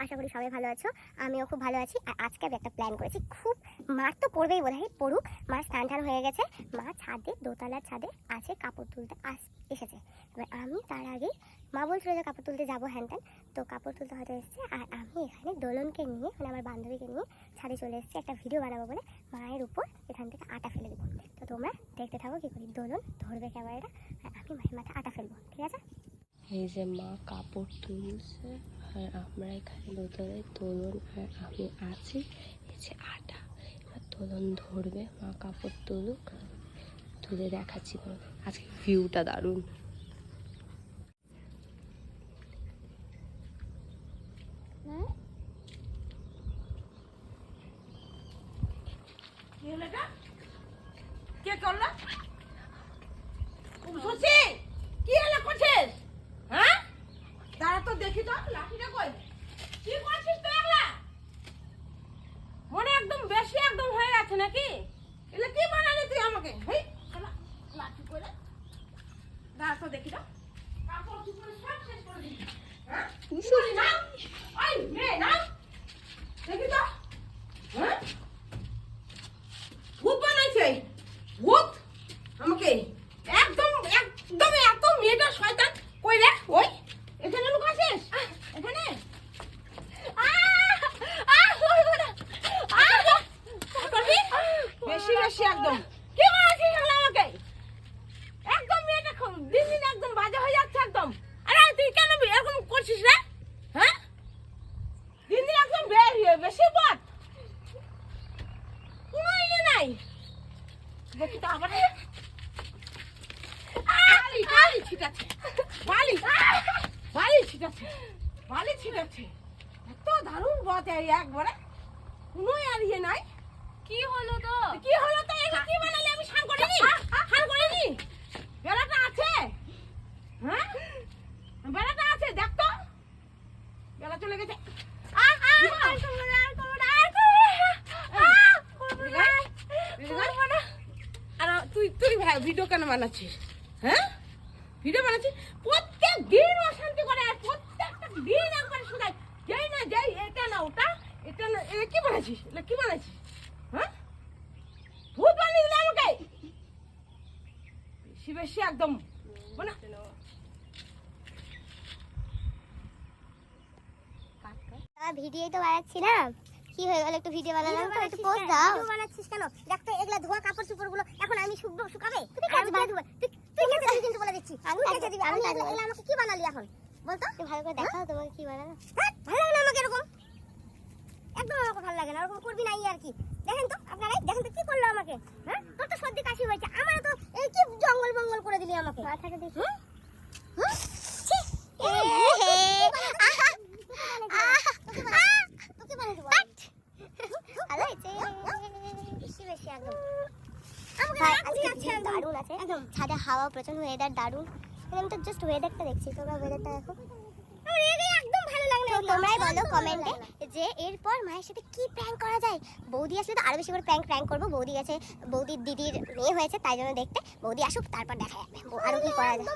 আশা করি সবাই ভালো আছো, আমিও খুব ভালো আছি। আর আজকে আমি একটা প্ল্যান করেছি, খুব মার তো পড়বেই বোধহয়, পড়ুক। মার স্নান টান হয়ে গেছে, মা ছাদে, দোতলার ছাদে আছে, কাপড় তুলতে এসেছে। এবার আমি তার আগে, মা বলছিল যে কাপড় তুলতে যাবো হ্যান ত্যান, তো কাপড় তুলতে হয়তো এসেছে। আর আমি এখানে দোলনকে নিয়ে, মানে আমার বান্ধবীকে নিয়ে ছাদে চলে এসেছি একটা ভিডিও বানাবো বলে। মায়ের উপর এখান থেকে আটা ফেলে দেবো, তো তোমরা দেখতে থাকো কী করি। দোলন ধরবে ক্যামেরাটা আর আমি মায়ের মাথায় আটা ফেলবো, ঠিক আছে? এই যে মা কাপড় তুলছে আর আমরা এখানে দোতলায় দোলন আর আমি আছি। এই যে আটা, এবার দোলন ধরবে, মা কাপড় তুলুক, তুলে দেখাচ্ছি তোমাদের। আজকে ভিউটা দারুণ। কে করলো? সুচি, কি হলো করছিস? হ্যাঁ, দাঁড়া তো দেখি তো, লাঠিটা কই? কি করছিস তুই একলা? মনে একদম বেশি একদম হয়ে গেছে নাকি? এলে কি বানালি তুই আমাকে? হেই, শালা, লাঠি করে। দাঁড়া তো দেখি তো। কাপড় চোপড় সব শেষ করে দিবি। হ্যাঁ? সুচি নাও। ওই মেয়ে নাও। দেখি তো। হ্যাঁ? ভূত বানাইছে। ভূত আমাকে একদম একদম এত মেয়েটা শয়তান কই রে? ওই এখানে লুকাছিস? এখানে বেশি বেশি একদম কি বানাইছিস আমাকে? একদম মেয়েটা দিন দিন একদম বাজে হয়ে যাচ্ছে একদম। আরে তুই কেন এরকম করছিস রে? হ্যাঁ, দিন দিন একদম বেশি বাত, কোনো ইয়ে নাই। দেখি তো আবার বালি ছিটাচ্ছে, বালি ছিটাচ্ছে। এত দারুণ বটে একবারে, কোনো আর ইয়ে নাই। কি হলো তো এগুলো কি বানালে? আমি স্নান করিনি। বেলাটা আছে, হ্যাঁ বেলাটা আছে, দেখ তো বেলা চলে গেছে। আর তুই ভিডিও কেন বানাচ্ছিস? হ্যাঁ, ভিডিও বানাচ্ছিস প্রত্যেক দিন অশান্তি করে, আর প্রত্যেকটা দিন একবার শোনায় যাই না যাই, এটা না ওটা, এটা না, এটা কি বানাচ্ছিস? এটা কি বানাচ্ছিস? হ্যাঁ, ভূত বানিয়ে দিলে আমাকে বেশি বেশি একদম বানা। ভিডিওই তো বানাচ্ছিলাম, কি হয়ে গেল? একটু ভিডিও বানালাম তো, একটু পোস্ট দাও। ভিডিও বানাচ্ছিস কেন? দেখ তো এগুলা ধোয়া কাপড় চোপড় গুলো এখন আমি শুকাবে? তুই কেটে দিবি, তুই কেটে দিবি কিন্তু বলে দিচ্ছি, আমি কেটে দিবি। আমি এগুলা আমাকে কি বানালি এখন বল তো? তুই ভালো করে দেখাও তোমাকে কি বানানো। ভালো লাগে না আমাকে এরকম, একদম আমাকে ভালো লাগে না, এরকম করবি না। আর কি দেখেন তো, আপনারাই দেখেন তো কি করলো আমাকে। হ্যাঁ, তোর তো সর্দি কাশি হয়েছে, আমার তো এই কি জঙ্গল বঙ্গল করে দিলি আমাকে। মাথাটা দেখি, ছাদে হাওয়া প্রচন্ড, ওয়েদার দারুণ। আমি তো জাস্ট ওয়েদারটা দেখছি, তোমরা ওয়েদারটা দেখো, একদম ভালো লাগে না। তোমরাই বলো কমেন্টে যে এরপর মায়ের সাথে কি প্র্যাঙ্ক করা যায়। বৌদি আসলে তো আরো বেশি করে প্র্যাঙ্ক করবো। বৌদি গেছে, বৌদির দিদির মেয়ে হয়েছে তাই জন্য দেখতে। বৌদি আসুক, তারপর দেখা যাবে আরো কি করা যায়।